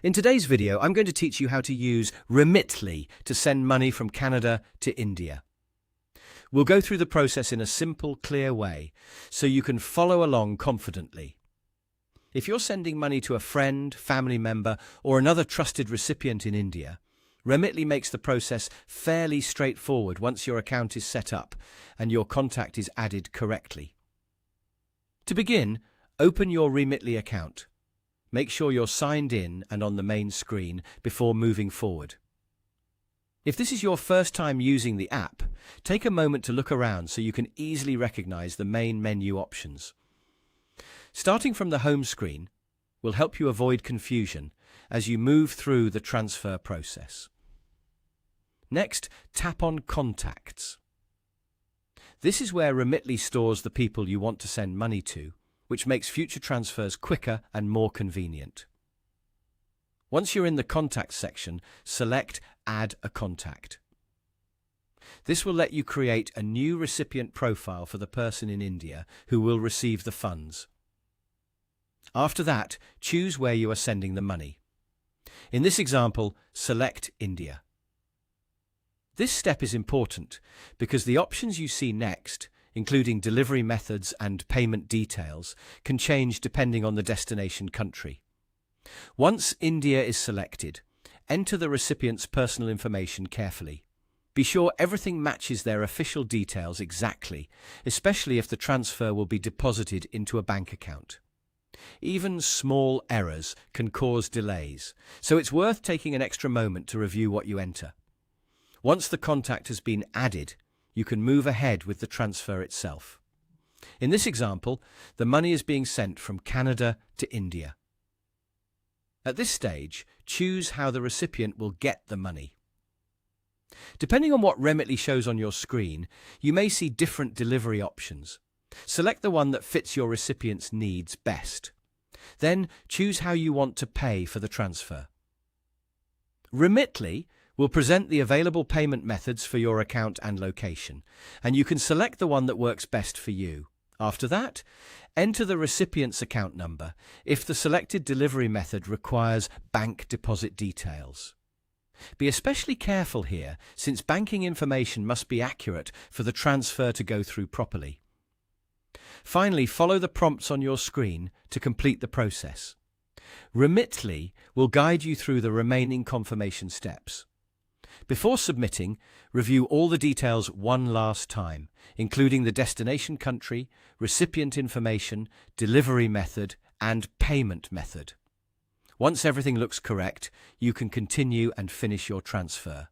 In today's video, I'm going to teach you how to use Remitly to send money from Canada to India. We'll go through the process in a simple, clear way, so you can follow along confidently. If you're sending money to a friend, family member, or another trusted recipient in India, Remitly makes the process fairly straightforward once your account is set up and your contact is added correctly. To begin, open your Remitly account. Make sure you're signed in and on the main screen before moving forward. If this is your first time using the app, take a moment to look around so you can easily recognize the main menu options. Starting from the home screen will help you avoid confusion as you move through the transfer process. Next, tap on Contacts. This is where Remitly stores the people you want to send money to, which makes future transfers quicker and more convenient. Once you're in the Contacts section, select Add a Contact. This will let you create a new recipient profile for the person in India who will receive the funds. After that, choose where you are sending the money. In this example, select India. This step is important because the options you see next, including delivery methods and payment details, can change depending on the destination country. Once India is selected, enter the recipient's personal information carefully. Be sure everything matches their official details exactly, especially if the transfer will be deposited into a bank account. Even small errors can cause delays, so it's worth taking an extra moment to review what you enter. Once the contact has been added, you can move ahead with the transfer itself. In this example, the money is being sent from Canada to India. At this stage, choose how the recipient will get the money. Depending on what Remitly shows on your screen, you may see different delivery options. Select the one that fits your recipient's needs best. Then choose how you want to pay for the transfer. Remitly will present the available payment methods for your account and location, and you can select the one that works best for you. After that, enter the recipient's account number if the selected delivery method requires bank deposit details. Be especially careful here, since banking information must be accurate for the transfer to go through properly. Finally, follow the prompts on your screen to complete the process. Remitly will guide you through the remaining confirmation steps. Before submitting, review all the details one last time, including the destination country, recipient information, delivery method, and payment method. Once everything looks correct, you can continue and finish your transfer.